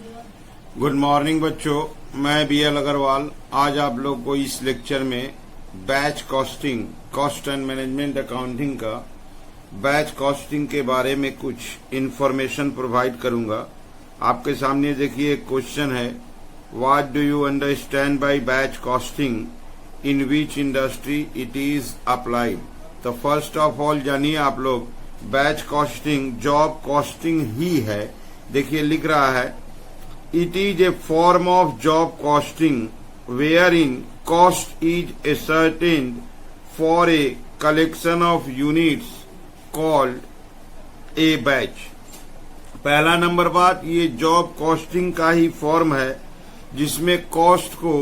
Good morning बच्चों, मैं B L Agarwal आज आप लोग को इस लेक्चर में batch costing, cost and management accounting का बैच कॉस्टिंग के बारे में कुछ इंफॉर्मेशन प्रोवाइड करूंगा। आपके सामने देखिए एक क्वेश्चन है, what do you understand by batch costing, in which industry it is applied. तो फर्स्ट ऑफ ऑल जानिए आप लोग, बैच कॉस्टिंग जॉब कॉस्टिंग ही है। देखिए लिख रहा है, it is a form of job costing wherein cost is ascertained for a collection of units called a batch। पहला नंबर बात, ये जॉब कॉस्टिंग का ही फॉर्म है जिसमें कॉस्ट को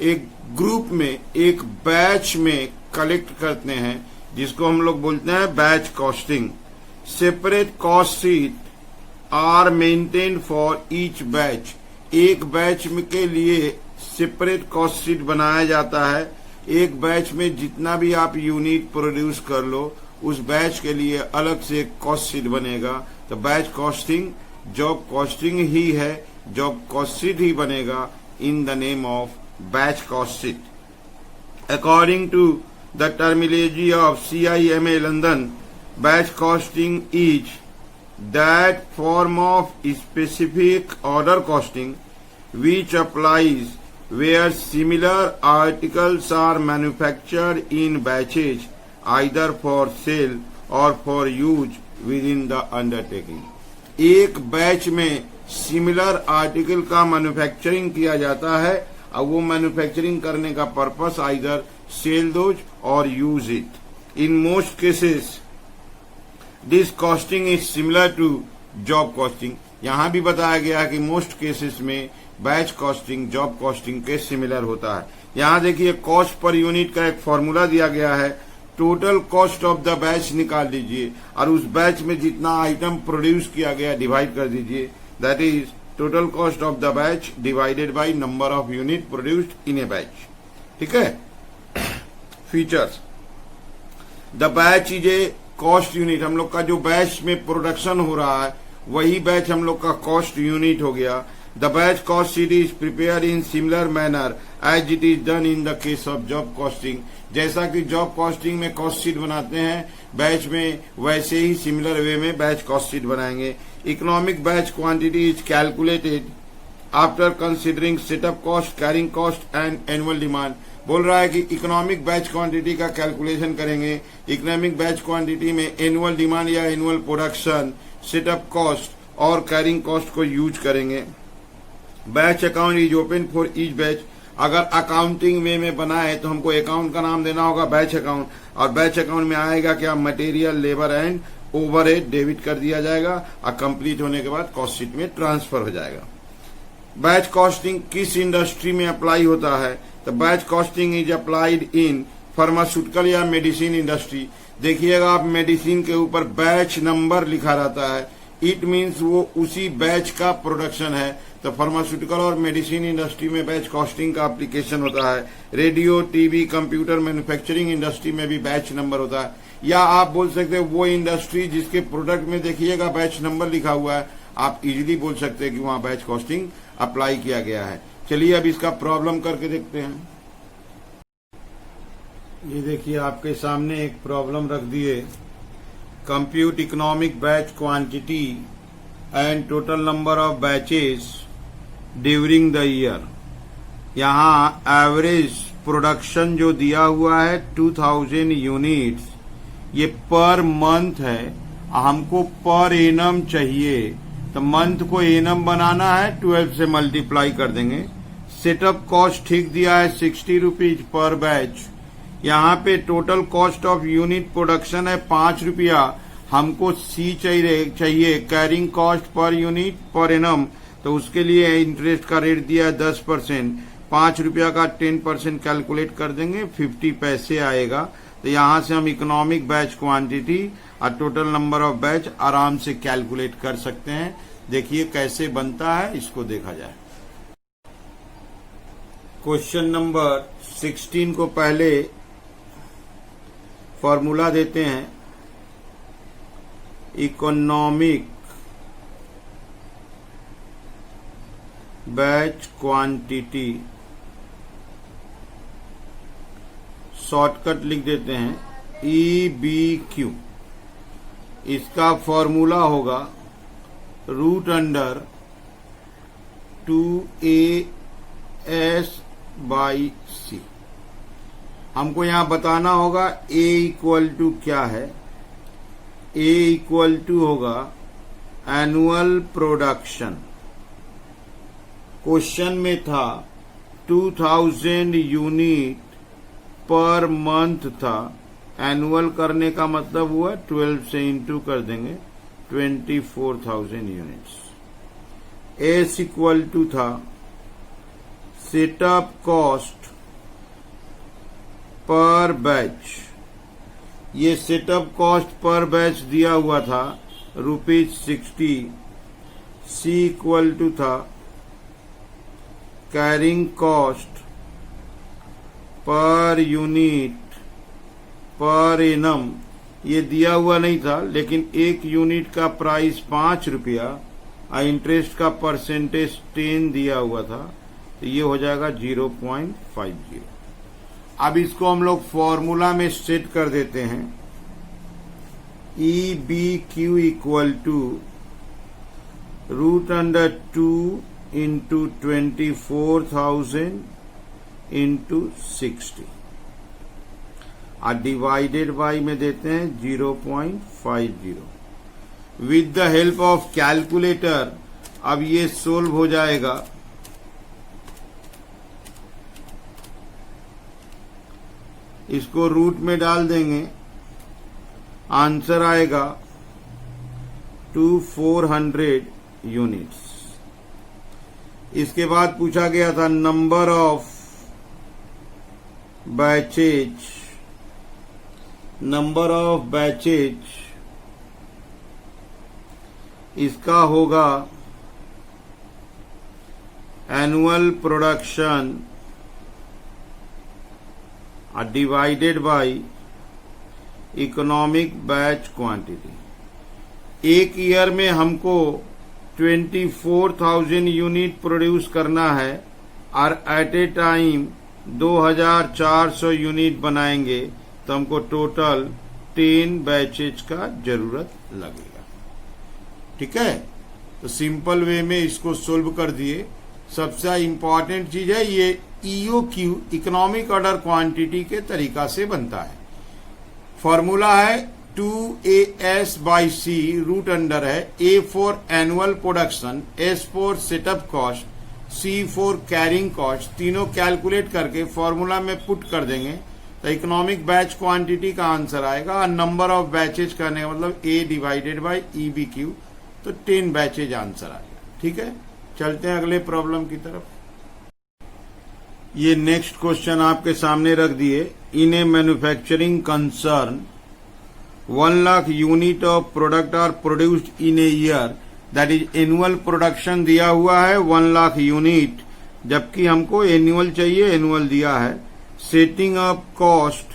एक ग्रुप में, एक बैच में कलेक्ट करते हैं, जिसको हम लोग बोलते हैं batch costing. Separate cost sheet are maintain for each batch. एक बैच के लिए सेपरेट कॉस्ट शीट बनाया जाता है। एक बैच में जितना भी आप यूनिट प्रोड्यूस कर लो, उस बैच के लिए अलग से एक कॉस्ट शीट बनेगा। तो बैच कॉस्टिंग जॉब कॉस्टिंग ही है, जॉब कॉस्ट शीट ही बनेगा in the name of batch cost sheet. According to the terminology of CIMA London, batch costing is that form of specific order costing which applies where similar articles are manufactured in batches either for sale or for use within the undertaking। एक batch में similar article का manufacturing किया जाता है और वो manufacturing करने का पर्पस आइदर सेल दोज और use it. In most cases this costing is similar to job costing. यहां भी बताया गया है कि मोस्ट केसेस में बैच कॉस्टिंग जॉब कॉस्टिंग के सिमिलर होता है। यहां देखिए कॉस्ट पर यूनिट का एक फॉर्मूला दिया गया है। Total cost of the batch निकाल दीजिए और उस बैच में जितना आइटम प्रोड्यूस किया गया डिवाइड कर दीजिए। That is total cost of the batch divided by number of unit produced in A batch. ठीक है। Features, the batch is a cost unit. हम लोग का जो बैच में प्रोडक्शन हो रहा है वही बैच हम लोग का कॉस्ट यूनिट हो गया। The batch cost sheet is prepare in similar manner as it is done in the case of job costing. जैसा कि जॉब कॉस्टिंग में कॉस्ट शीट बनाते हैं, बैच में वैसे ही सिमिलर वे में बैच कॉस्ट शीट बनाएंगे। Economic batch quantity is calculated after considering setup cost, carrying cost and annual demand. बोल रहा है कि इकोनॉमिक बैच क्वांटिटी का कैलकुलेशन करेंगे। इकोनॉमिक बैच क्वांटिटी में एनुअल डिमांड या एनुअल प्रोडक्शन, सेटअप कॉस्ट और कैरिंग कॉस्ट को यूज करेंगे। Batch account is open for each batch. अगर अकाउंटिंग वे में बना है तो हमको अकाउंट का नाम देना होगा बैच अकाउंट, और बैच अकाउंट में आएगा क्या, material, labour and overhead debit कर दिया जाएगा और कंप्लीट होने के बाद कॉस्ट शीट में ट्रांसफर हो जाएगा। बैच कॉस्टिंग किस इंडस्ट्री में अप्लाई होता है? तो batch costing is applied in pharmaceutical या मेडिसिन इंडस्ट्री। देखिएगा आप, मेडिसिन के ऊपर बैच नंबर लिखा रहता है, इट मीन्स वो उसी बैच का प्रोडक्शन है। तो फार्मास्यूटिकल और मेडिसिन इंडस्ट्री में बैच कॉस्टिंग का एप्लीकेशन होता है। Radio, TV, computer manufacturing industry में भी बैच नंबर होता है। या आप बोल सकते हैं वो इंडस्ट्री जिसके प्रोडक्ट में देखिएगा बैच नंबर लिखा हुआ है, आप इजीली बोल सकते हैं कि वहां बैच कॉस्टिंग अप्लाई किया गया है। चलिए अब इसका प्रॉब्लम करके देखते हैं। ये देखिए आपके सामने एक प्रॉब्लम रख दिए, compute economic batch quantity and total number of batches during the year. यहाँ एवरेज प्रोडक्शन जो दिया हुआ है 2000 यूनिट्स, ये पर मंथ है, हमको पर एनम चाहिए। तो मंथ को एनम बनाना है, 12 से मल्टीप्लाई कर देंगे। सेटअप कॉस्ट ठीक दिया है 60 रुपीज पर बैच। यहाँ पे total cost of unit production है 5 रुपया। हमको सी चाहिए carrying cost per unit per annum. तो उसके लिए इंटरेस्ट का रेट दिया है 10%। 5 रुपया का 10% कैलकुलेट कर देंगे, 50 पैसे आएगा। तो यहाँ से हम इकोनॉमिक बैच क्वांटिटी और टोटल नंबर ऑफ बैच आराम से कैलकुलेट कर सकते हैं। देखिए कैसे बनता है, इसको देखा जाए। क्वेश्चन नंबर 16 को पहले फॉर्मूला देते हैं। इकोनॉमिक बैच क्वांटिटी, शॉर्टकट लिख देते हैं EBQ। इसका फॉर्मूला होगा रूट अंडर 2AS/C। हमको यहां बताना होगा A इक्वल टू क्या है। A इक्वल टू होगा एनुअल प्रोडक्शन। क्वेश्चन में था 2000 यूनिट पर मंथ था। एनुअल करने का मतलब हुआ 12 से इंटू कर देंगे 24,000 यूनिट्स। एस इक्वल टू था सेटअप कॉस्ट पर बैच। ये सेटअप कॉस्ट पर बैच दिया हुआ था ₹60। सी इक्वल टू था carrying cost per unit per annum. ये दिया हुआ नहीं था, लेकिन एक यूनिट का प्राइस ₹5 और इंटरेस्ट का परसेंटेज 10 दिया हुआ था, तो ये हो जाएगा 0.50। अब इसको हम लोग फॉर्मूला में सेट कर देते हैं। EBQ equal to root under 2 into 24,000 into 60 और डिवाइडेड बाई में देते हैं 0.50। With the help of calculator अब ये सोल्व हो जाएगा। इसको रूट में डाल देंगे, आंसर आएगा 400 यूनिट्स। इसके बाद पूछा गया था number of batches. Number of batches इसका होगा annual production divided by economic batch quantity. एक ईयर में हमको 24,000 यूनिट प्रोड्यूस करना है और एट ए टाइम 2,400 यूनिट बनाएंगे, तो हमको टोटल 10 बैचेज का जरूरत लगेगा। ठीक है, तो सिंपल वे में इसको सोल्व कर दिए। सबसे इम्पॉर्टेंट चीज है ये EOQ, इकोनॉमिक ऑर्डर क्वांटिटी के तरीका से बनता है। फॉर्मूला है 2AS/C। रूट अंडर है A for annual production, S for setup cost, C for carrying cost. तीनों कैलकुलेट करके फॉर्मूला में पुट कर देंगे तो इकोनॉमिक बैच क्वांटिटी का आंसर आएगा। और नंबर ऑफ बैचेज करने का मतलब A डिवाइडेड बाय EBQ, तो 10 बैचेज आंसर आएगा। ठीक है, चलते हैं अगले प्रॉब्लम की तरफ। ये नेक्स्ट क्वेश्चन आपके सामने रख दिए। In a manufacturing concern 1 lakh unit of product are produced in a year, that is annual production दिया हुआ है 1 लाख यूनिट, जबकि हमको एनुअल चाहिए, एनुअल दिया है। Setting up cost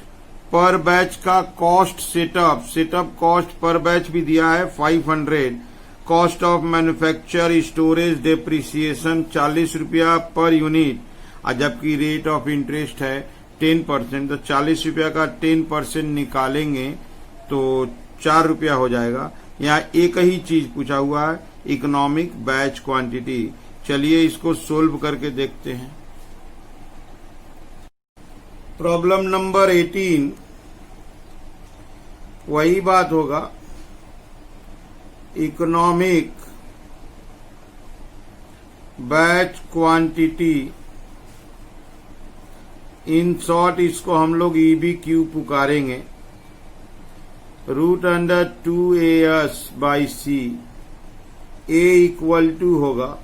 per batch का cost setup cost per batch भी दिया है 500। Cost of manufacture storage depreciation ₹40 per unit, और जबकि रेट ऑफ इंटरेस्ट है 10%, तो ₹40 का 10% निकालेंगे तो ₹4 हो जाएगा। यहाँ एक ही चीज पूछा हुआ है, इकोनॉमिक बैच क्वांटिटी। चलिए इसको सोल्व करके देखते हैं। प्रॉब्लम नंबर 18 वही बात होगा, economic batch quantity. In short इसको हम लोग EBQ पुकारेंगे। Root under 2AS/C। A equal to होगा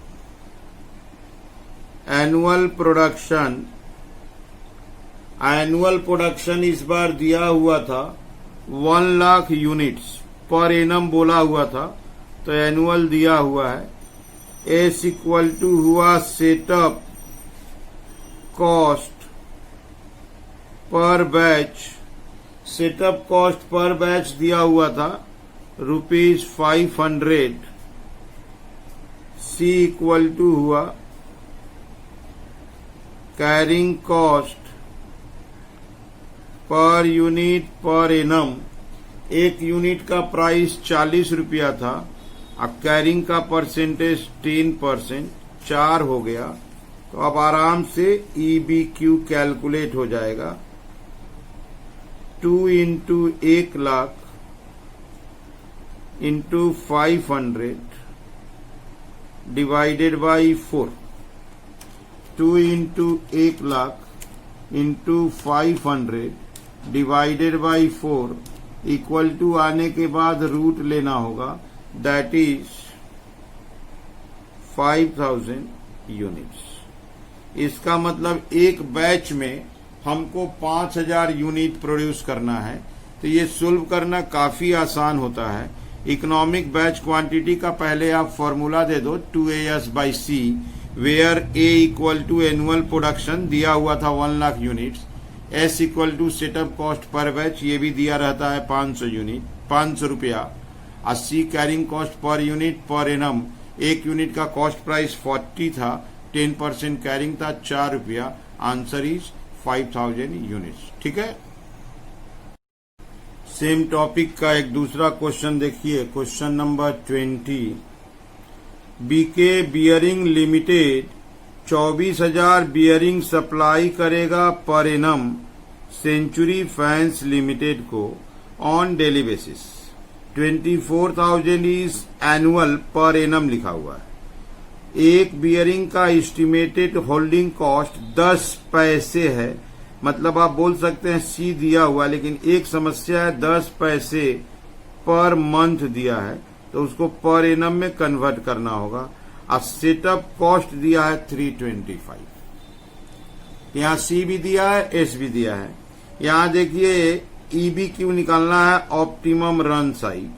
एनुअल प्रोडक्शन। एनुअल प्रोडक्शन इस बार दिया हुआ था 1 लाख यूनिट्स पर एनम बोला हुआ था, तो एनुअल दिया हुआ है। एस इक्वल टू हुआ setup cost per batch. Setup cost per batch दिया हुआ था ₹500। सी इक्वल टू हुआ carrying cost per unit per annum, एक यूनिट का प्राइस 40 रुपया था, अब कैरिंग का परसेंटेज 10%, 4 हो गया, तो अब आराम से EBQ कैलकुलेट हो जाएगा। 2 into 1 lakh into 500 divided by 4, 2 into 1 lakh into 500 divided by 4 equal to आने के बाद रूट लेना होगा, दैट इज 5000 यूनिट्स। इसका मतलब एक बैच में हमको 5000 यूनिट प्रोड्यूस करना है, तो ये सोल्व करना काफी आसान होता है। इकोनॉमिक बैच क्वांटिटी का पहले आप फॉर्मूला दे दो 2AS/C, where A equal to annual production दिया हुआ था 1 lakh units, S equal to setup cost per batch, ये भी दिया रहता है 500 यूनिट, 500 रुपया, और C carrying cost per unit per annum, एक यूनिट का कॉस्ट प्राइस 40 था, 10% कैरिंग था, 4 रुपया। Answer is 5000 units. ठीक है। सेम टॉपिक का एक दूसरा क्वेश्चन देखिए, question number 20। BK bearing limited 24,000 bearing supply करेगा per annum century fans limited को on daily basis. 24,000 is annual per annum लिखा हुआ है। एक बियरिंग का एस्टिमेटेड होल्डिंग कॉस्ट 10 पैसे है, मतलब आप बोल सकते हैं C दिया हुआ, लेकिन एक समस्या है 10 पैसे पर मंथ दिया है, तो उसको पर एनम में कन्वर्ट करना होगा। अब सेटअप कॉस्ट दिया है 325, यहाँ C भी दिया है, S भी दिया है। यहाँ देखिए EBQ निकालना है, ऑप्टिमम रन साइज,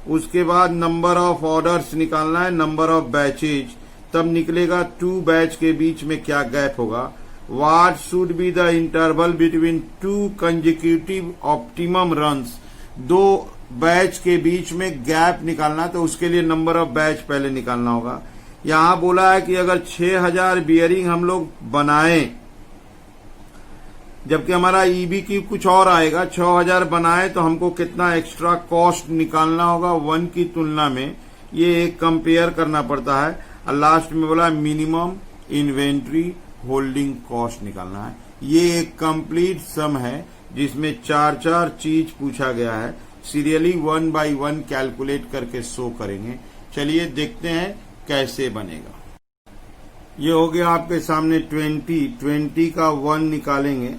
उसके बाद नंबर ऑफ ऑर्डर्स निकालना है, नंबर ऑफ बैचेज, तब निकलेगा 2 बैच के बीच में क्या गैप होगा। What should be the interval between 2 consecutive optimum runs, 2 batch के बीच में गैप निकालना, तो उसके लिए नंबर ऑफ बैच पहले निकालना होगा। यहां बोला है कि अगर 6000 बियरिंग हम लोग बनाएं, जबकि हमारा EBQ कुछ और आएगा, 6000 बनाए तो हमको कितना एक्स्ट्रा कॉस्ट निकालना होगा 1 की तुलना में, ये एक कंपेयर करना पड़ता है। और लास्ट में बोला मिनिमम इन्वेंट्री होल्डिंग कॉस्ट निकालना है। ये एक कंप्लीट सम है जिसमें 4 चीज पूछा गया है, सीरियली 1 बाय 1 कैलकुलेट करके शो करेंगे। चलिए देखते हैं कैसे बनेगा। ये हो गया आपके सामने 20 का 1 निकालेंगे।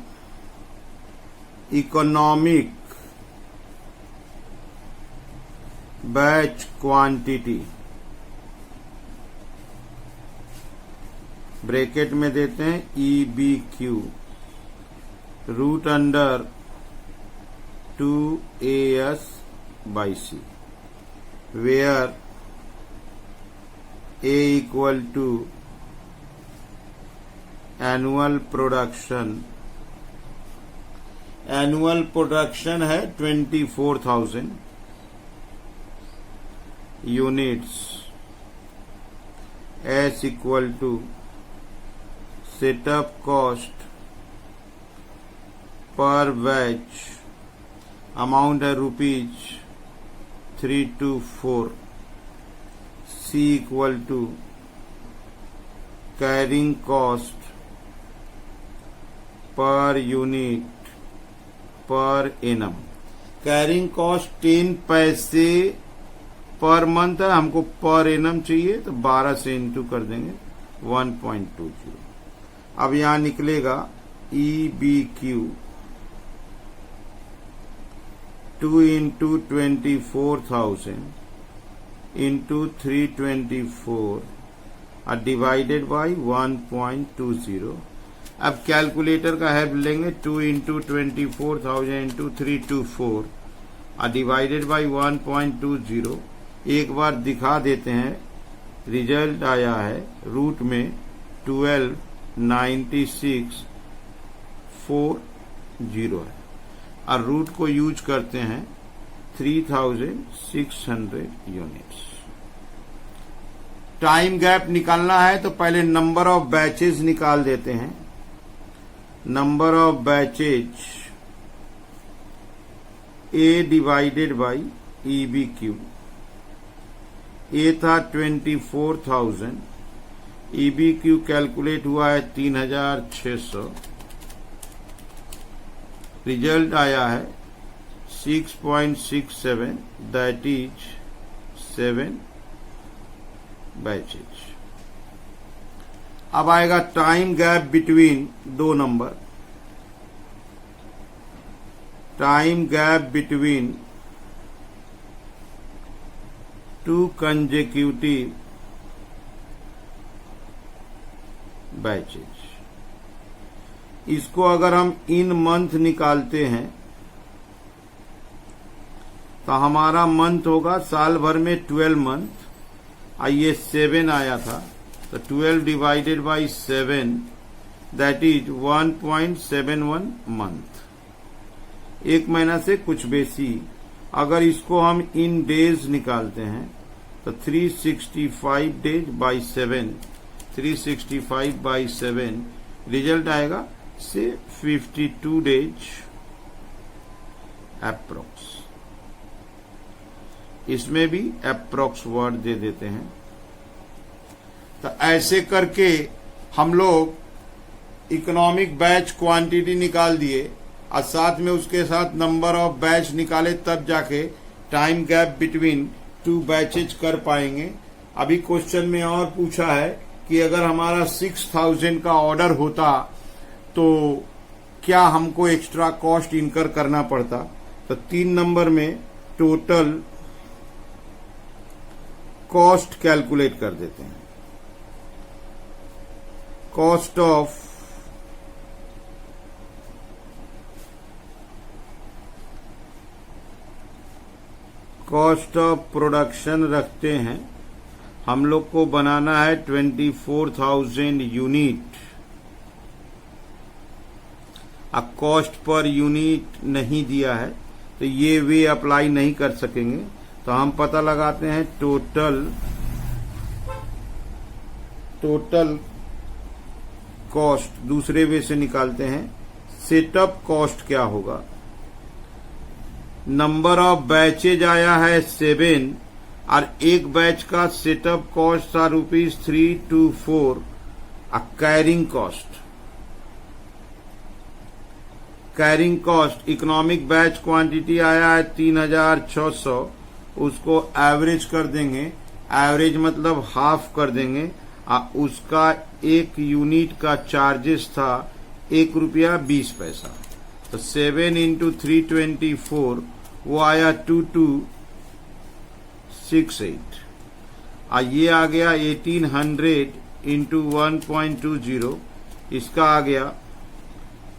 इकोनॉमिक बैच क्वांटिटी ब्रैकेट में देते हैं EBQ root under 2AS/C, where A equal to annual production, annual production है 24,000 units, S equal to setup cost per batch, amount है rupees 324, C equal to carrying cost per unit per annum. Carrying cost 10 पैसे per month है, हमको per annum चाहिए, तो 12 से into कर देंगे 1.20। अब यहां निकलेगा EBQ 2 इंटू 24,000 इंटू 324 और डिवाइडेड बाई 1.20। अब कैलकुलेटर का हेल्प लेंगे, 2 इंटू 24,000 इंटू 324 और डिवाइडेड बाई 1.20। एक बार दिखा देते हैं, रिजल्ट आया है रूट में 129640 है, और रूट को यूज करते हैं 3600 यूनिट्स। टाइम गैप निकालना है तो पहले नंबर ऑफ बैचेस निकाल देते हैं। Number of batches A divided by EBQ। ए था 24,000, EBQ कैलकुलेट हुआ है 3,600, रिजल्ट आया है 6.67, दैट इज 7 बैचेज। अब आएगा टाइम गैप बिटवीन दो number, time gap between two consecutive batches. इसको अगर हम इन मंथ निकालते हैं तो हमारा मंथ होगा साल भर में 12 मंथ, आइए 7 आया था तो 12 divided by 7 that is 1.71 month, एक महीना से कुछ बेसी। अगर इसको हम इन डेज निकालते हैं तो 365 डेज बाई 7, 365 बाई 7 रिजल्ट आएगा से 52 डेज अप्रोक्स। इसमें भी अप्रोक्स वर्ड दे देते हैं। तो ऐसे करके हम लोग इकोनॉमिक बैच क्वांटिटी निकाल दिए और साथ में उसके साथ नंबर ऑफ बैच निकाले, तब जाके time gap between two batches कर पाएंगे। अभी क्वेश्चन में और पूछा है कि अगर हमारा 6,000 का ऑर्डर होता तो क्या हमको एक्स्ट्रा कॉस्ट इनकर करना पड़ता। तो 3 नंबर में टोटल कॉस्ट कैलकुलेट कर देते हैं। कॉस्ट ऑफ प्रोडक्शन रखते हैं, हम लोग को बनाना है 24,000 यूनिट। अब कॉस्ट पर यूनिट नहीं दिया है तो ये वे अप्लाई नहीं कर सकेंगे, तो हम पता लगाते हैं टोटल कॉस्ट दूसरे वे से निकालते हैं। सेटअप कॉस्ट क्या होगा, नंबर ऑफ बैचेज आया है 7 और एक बैच का सेटअप कॉस्ट था ₹324। Carrying cost economic batch quantity आया है 3,600, उसको एवरेज कर देंगे, एवरेज मतलब हाफ कर देंगे। उसका एक यूनिट का चार्जेस था ₹1.20। तो 7 इंटू 324 वो आया 2268। ये आ गया 1800 इंटू 1.20, इसका आ गया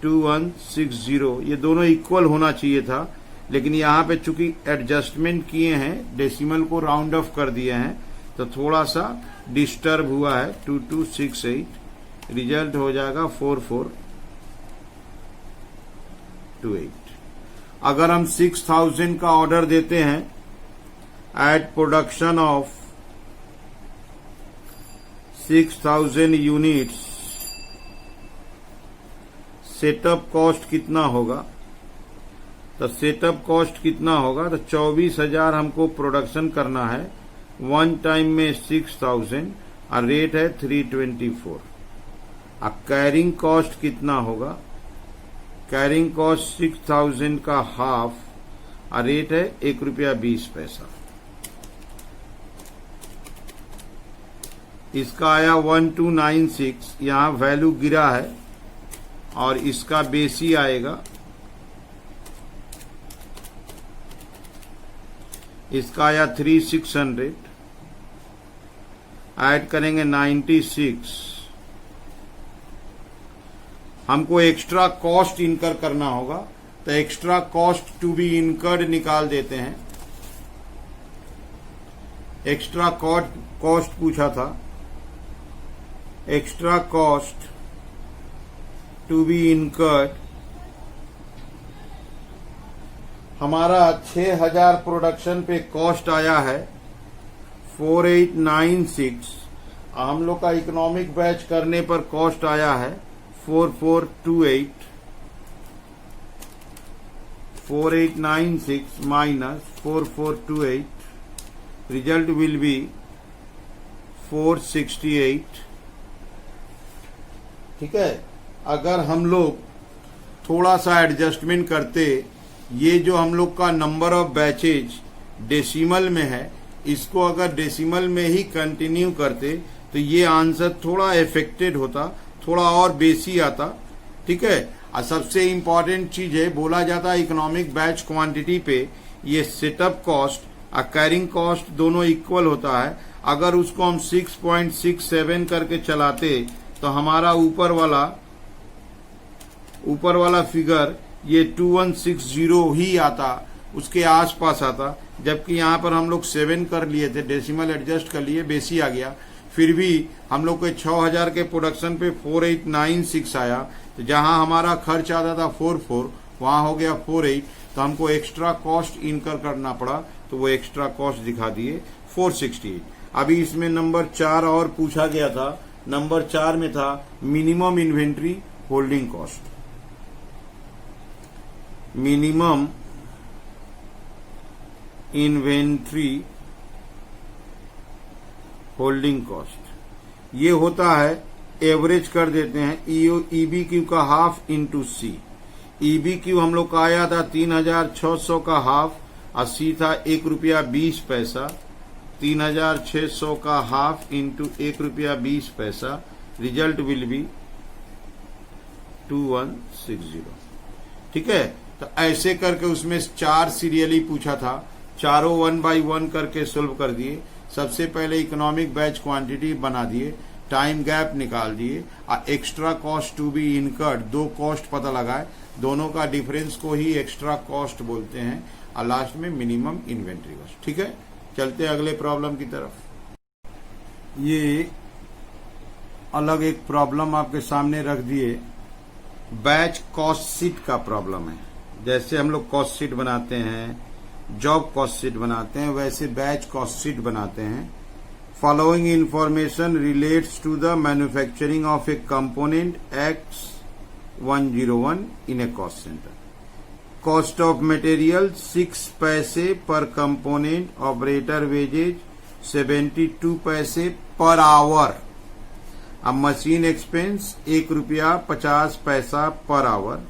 2160। ये दोनों इक्वल होना चाहिए था, लेकिन यहाँ पे चूंकि एडजस्टमेंट किए हैं, डेसिमल को राउंड ऑफ कर दिए हैं, तो थोड़ा सा डिस्टर्ब हुआ है। 2268 रिजल्ट हो जाएगा 4428। अगर हम 6,000 का ऑर्डर देते हैं at production of 6,000 units, setup cost कितना होगा। तो सेटअप कॉस्ट कितना होगा, तो 24,000 हमको प्रोडक्शन करना है, वन टाइम में 6,000 और रेट है 324। अब कैरिंग कॉस्ट कितना होगा, कैरिंग कॉस्ट 6,000 का हाफ और रेट है ₹1.20। इसका आया 1296, यहाँ वैल्यू गिरा है और इसका बेसी आएगा, इसका आया 3600, ऐड करेंगे 96। हमको एक्स्ट्रा कॉस्ट इनकर करना होगा, तो extra cost to be incurred निकाल देते हैं। एक्स्ट्रा कॉस्ट पूछा था, extra cost to be incurred हमारा 6,000 प्रोडक्शन पे कॉस्ट आया है 4896। हम लोग का इकोनॉमिक बैच करने पर कॉस्ट आया है 4428 4896 minus 4428, result will be 468. ठीक है, अगर हम लोग थोड़ा सा एडजस्टमेंट करते, ये जो हम लोग का नंबर ऑफ बैचेज डेसिमल में है, इसको अगर डेसिमल में ही कंटिन्यू करते तो ये आंसर थोड़ा इफेक्टेड होता, थोड़ा और बेसी आता। ठीक है, और सबसे इंपॉर्टेंट चीज है, बोला जाता है इकोनॉमिक बैच क्वांटिटी पे ये सेटअप कॉस्ट और कैरिंग कॉस्ट दोनों इक्वल होता है। अगर उसको हम 6.67 करके चलाते तो हमारा ऊपर वाला फिगर ये 2160 ही आता, उसके आसपास आता, जबकि यहाँ पर हम लोग 7 कर लिए थे, डेसिमल एडजस्ट कर लिए, बेसी आ गया। फिर भी हम लोग के 6000 के प्रोडक्शन पे 4896 आया, तो जहां हमारा खर्च आता था 44, वहां हो गया 48, तो हमको एक्स्ट्रा कॉस्ट इनकर करना पड़ा, तो वो एक्स्ट्रा कॉस्ट दिखा दिए 468। अभी इसमें नंबर 4 और पूछा गया था। नंबर 4 में था minimum inventory holding cost. Minimum inventory holding cost ये होता है, एवरेज कर देते हैं EBQ का हाफ इंटू C। EBQ हम लोग का आया था 3600 का हाफ, और C था ₹1.20। 3600 का half into ₹1.20, result will be 2160। ठीक है, तो ऐसे करके उसमें 4 सीरियली पूछा था, चारों 1 बाई 1 करके सोल्व कर दिए। सबसे पहले इकोनॉमिक बैच क्वांटिटी बना दिए, टाइम गैप निकाल दिए, और extra cost to be incurred, 2 cost पता लगाए, दोनों का डिफरेंस को ही एक्स्ट्रा कॉस्ट बोलते हैं, और लास्ट में मिनिमम इन्वेंट्री कॉस्ट। ठीक है, चलते अगले प्रॉब्लम की तरफ। ये अलग एक प्रॉब्लम आपके सामने रख दिए, बैच कॉस्ट शीट का प्रॉब्लम है। जैसे हम लोग कॉस्ट शीट बनाते हैं, जॉब कॉस्ट शीट बनाते हैं, वैसे बैच कॉस्ट शीट बनाते हैं। Following information relates to the manufacturing of a component X101 in a cost centre. Cost of material 6 पैसे पर कंपोनेंट, ऑपरेटर वेजेज 72 पैसे पर आवर। अब machine expense ₹1.50 per hour.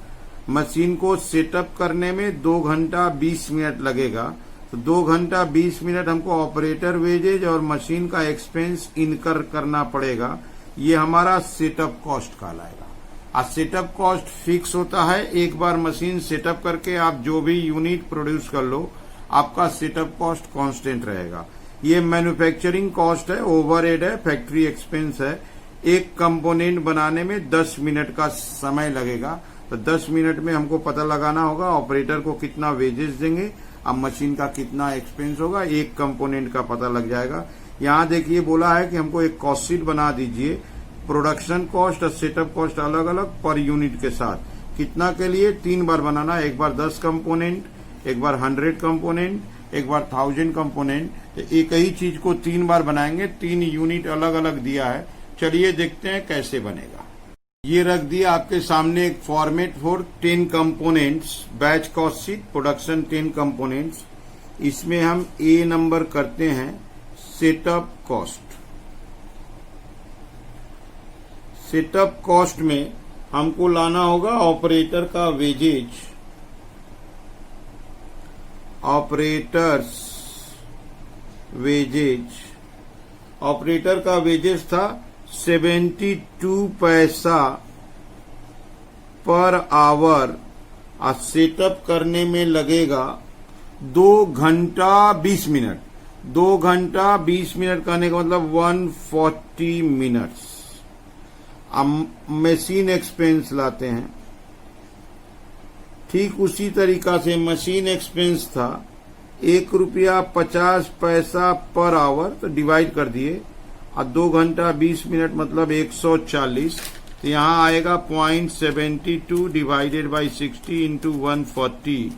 Machine को सेटअप करने में 2 घंटा 20 मिनट लगेगा, तो 2 घंटा 20 मिनट हमको ऑपरेटर वेजेज और मशीन का एक्सपेंस इनकर करना पड़ेगा। ये हमारा सेटअप कॉस्ट कहलाएगा। और सेटअप कॉस्ट फिक्स होता है, एक बार मशीन सेटअप करके आप जो भी यूनिट प्रोड्यूस कर लो, आपका सेटअप कॉस्ट कांस्टेंट रहेगा। ये मैन्युफैक्चरिंग कॉस्ट है, ओवरहेड है, फैक्ट्री एक्सपेंस है। एक कंपोनेंट बनाने में 10 मिनट का समय लगेगा, तो 10 मिनट में हमको पता लगाना होगा ऑपरेटर को कितना वेजेस देंगे, अब मशीन का कितना एक्सपेंस होगा, एक कंपोनेंट का पता लग जाएगा। यहाँ देखिए बोला है कि हमको एक कॉस्ट शीट बना दीजिए, प्रोडक्शन कॉस्ट और सेटअप कॉस्ट अलग अलग पर यूनिट के साथ। कितना के लिए? 3 बार बनाना, एक बार 10 कंपोनेंट, एक बार 100 कंपोनेंट, एक बार 1000 कंपोनेंट। एक ही चीज को 3 बार बनाएंगे, 3 यूनिट अलग अलग दिया है। चलिए देखते हैं कैसे बनेगा। ये रख दिया आपके सामने एक format for 10 components, batch cost sheet, production 10 components. इसमें हम ए नंबर करते हैं सेटअप कॉस्ट। सेटअप कॉस्ट में हमको लाना होगा ऑपरेटर का वेजेज, ऑपरेटर्स वेजेज। ऑपरेटर का वेजेज था 72 पैसा पर आवर, और सेटअप करने में लगेगा 2 घंटा 20 मिनट। 2 घंटा 20 मिनट करने का मतलब 140 मिनट्स। अब मशीन एक्सपेंस लाते हैं, ठीक उसी तरीका से मशीन एक्सपेंस था ₹1.50 पर आवर, तो डिवाइड कर दिए, और 2 घंटा 20 मिनट मतलब 140, तो यहाँ आएगा 0.72 divided by 60 into 140,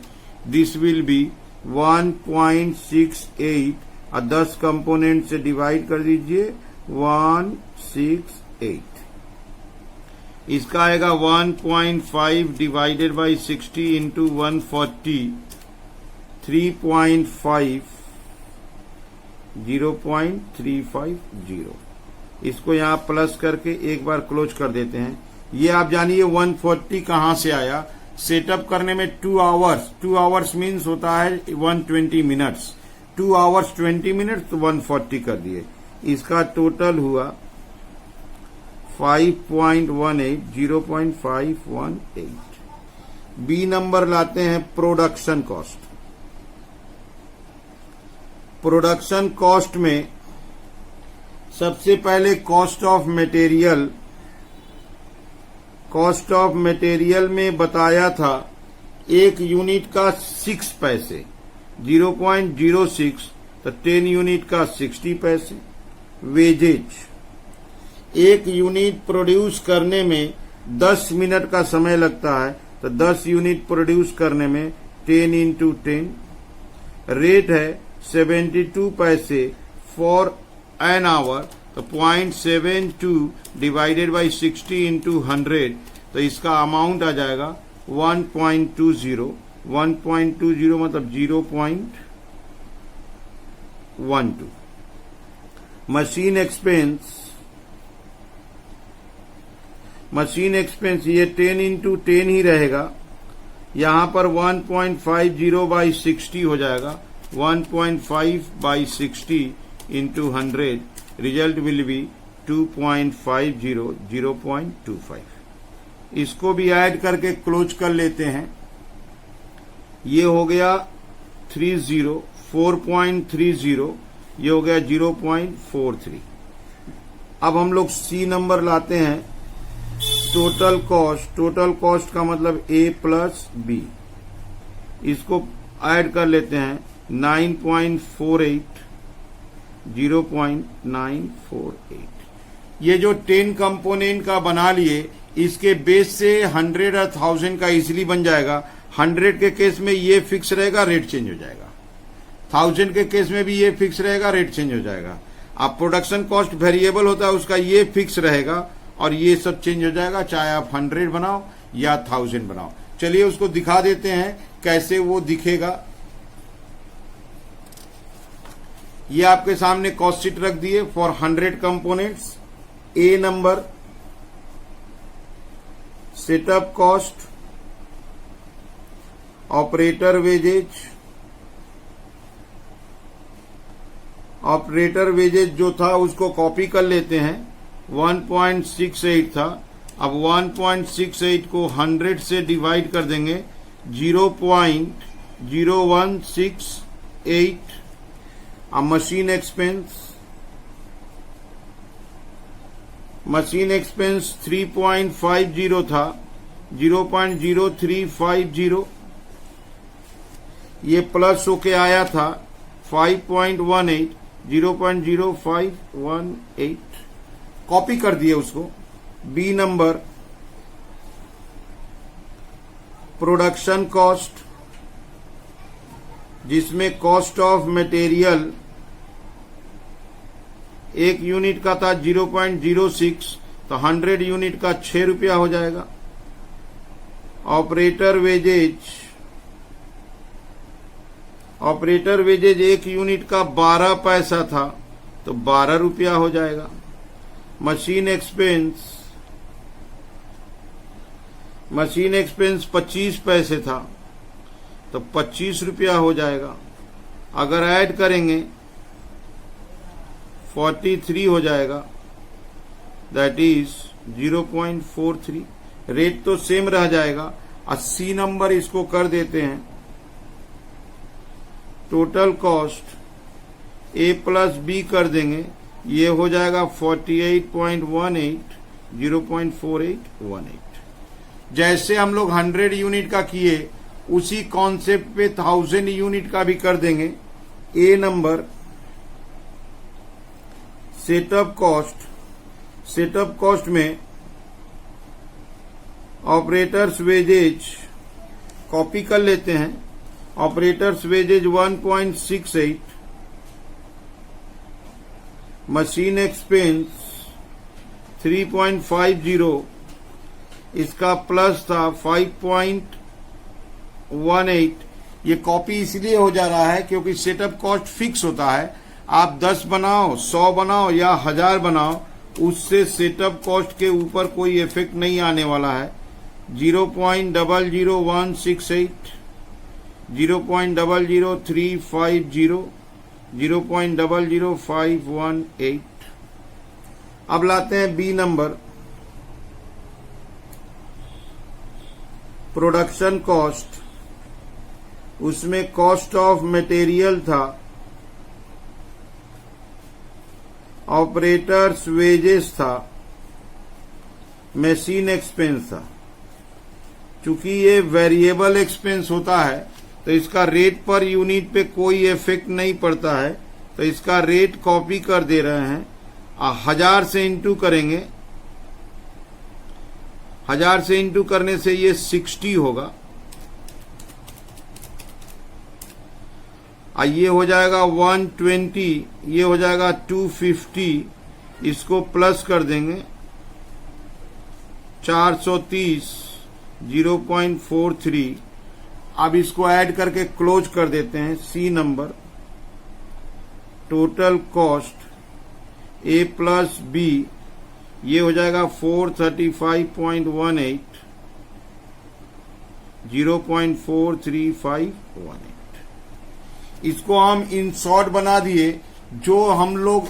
this will be 1.68, और 10 कंपोनेंट से डिवाइड कर दीजिए 168। इसका आएगा 1.5 डिवाइडेड बाई 60 इंटू 140, 3.5, 0.350। इसको यहां प्लस करके एक बार क्लोज कर देते हैं। ये आप जानिए 140 कहां से आया। सेटअप करने में 2 आवर्स, 2 आवर्स मीन्स होता है 120 मिनट्स, 2 आवर्स 20 मिनट्स, तो 140 कर दिए। इसका टोटल हुआ 5.18, 0.518। बी नंबर लाते हैं प्रोडक्शन कॉस्ट। प्रोडक्शन कॉस्ट में सबसे पहले cost of material, cost of material में बताया था एक यूनिट का 6 पैसे, 0.06, तो 10 यूनिट का 60 पैसे। वेजेज, एक यूनिट प्रोड्यूस करने में 10 मिनट का समय लगता है, तो 10 यूनिट प्रोड्यूस करने में 10 इंटू 10। रेट है 72 पैसे फॉर एन आवर, तो 0.72 डिवाइडेड बाई 60 इंटू 100, तो इसका अमाउंट आ जाएगा 1.20। 1.20 मतलब 0.12। मशीन एक्सपेंस, मशीन एक्सपेंस ये 10 इंटू 10 ही रहेगा। यहां पर 1.50 बाई 60 हो जाएगा, 1.5 by 60 into 100, result will be 2.50, 0.25। इसको भी ऐड करके क्लोज कर लेते हैं। ये हो गया 30, 4.30, ये हो गया 0.43। अब हम लोग सी नंबर लाते हैं टोटल कॉस्ट। टोटल कॉस्ट का मतलब ए प्लस बी, इसको ऐड कर लेते हैं 9.48, 0.948। ये जो 10 कंपोनेंट का बना लिए, इसके बेस से 100 और 1000 का इजीली बन जाएगा। 100 के केस में ये फिक्स रहेगा, रेट चेंज हो जाएगा। 1000 के केस में भी ये फिक्स रहेगा, रेट चेंज हो जाएगा। अब प्रोडक्शन कॉस्ट वेरिएबल होता है, उसका ये फिक्स रहेगा और ये सब चेंज हो जाएगा, चाहे आप 100 बनाओ या 1000 बनाओ। चलिए उसको दिखा देते हैं कैसे वो दिखेगा। ये आपके सामने कॉस्ट शीट रख दिए for 100 components. A number setup cost, operator wages, operator wages जो था उसको कॉपी कर लेते हैं। 1.68 था, अब 1.68 को 100 से डिवाइड कर देंगे, 0.0168। अब मशीन एक्सपेंस, मशीन एक्सपेंस 3.50 था, 0.0350, ये प्लस होके आया था 5.18, 0.0518। कॉपी कर दिए उसको। बी नंबर प्रोडक्शन कॉस्ट, जिसमें कॉस्ट ऑफ मटेरियल एक यूनिट का था 0.06, तो 100 यूनिट का 6 रुपया हो जाएगा। ऑपरेटर वेजेज, ऑपरेटर वेजेज एक यूनिट का 12 पैसा था, तो 12 रुपया हो जाएगा। मशीन एक्सपेंस, मशीन एक्सपेंस 25 पैसे था, तो 25 रुपया हो जाएगा। अगर ऐड करेंगे 43 हो जाएगा, दैट इज 0.43। रेट तो सेम रह जाएगा। 80 नंबर इसको कर देते हैं। टोटल कॉस्ट ए प्लस बी कर देंगे, ये हो जाएगा 48.18, 0.4818। जैसे हम लोग 100 यूनिट का किए, उसी कॉन्सेप्ट पे 1000 यूनिट का भी कर देंगे। A number setup cost, setup cost में ऑपरेटर्स वेजेज कॉपी कर लेते हैं। ऑपरेटर्स वेजेज 1.68, मशीन एक्सपेंस 3.50, इसका प्लस था 5.18। ये कॉपी इसलिए हो जा रहा है क्योंकि सेटअप कॉस्ट फिक्स होता है। आप 10 बनाओ, 100 बनाओ या 1000 बनाओ, उससे सेटअप कॉस्ट के ऊपर कोई इफेक्ट नहीं आने वाला है। 0.00168, 0.00350, 0.00518। अब लाते हैं बी नंबर, प्रोडक्शन कॉस्ट। उसमें कॉस्ट ऑफ मटेरियल था, ऑपरेटर्स वेजेस था, मशीन एक्सपेंस था। चूंकि ये वेरिएबल एक्सपेंस होता है तो इसका रेट पर यूनिट पे कोई इफेक्ट नहीं पड़ता है, तो इसका रेट कॉपी कर दे रहे हैं। 1000 से इंटू करेंगे, 1000 से इंटू करने से ये 60 होगा। ये हो जाएगा 120, ये हो जाएगा 250। इसको प्लस कर देंगे 430, 0.43। अब इसको ऐड करके क्लोज कर देते हैं। सी नंबर, टोटल कॉस्ट ए प्लस बी, ये हो जाएगा 435.18, 0.43518। इसको हम इन शॉर्ट बना दिए। जो हम लोग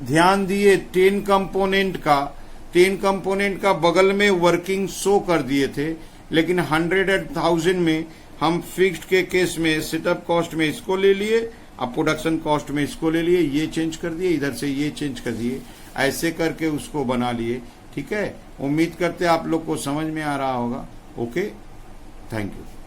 ध्यान दिए 10 कंपोनेंट का, 10 कंपोनेंट का बगल में वर्किंग शो कर दिए थे, लेकिन 100 और 1000 में हम फिक्स्ड के केस में सेटअप कॉस्ट में इसको ले लिए, अब प्रोडक्शन कॉस्ट में इसको ले लिए, ये चेंज कर दिए, इधर से ये चेंज कर दिए, ऐसे करके उसको बना लिए। ठीक है, उम्मीद करते आप लोग को समझ में आ रहा होगा। Okay, thank you.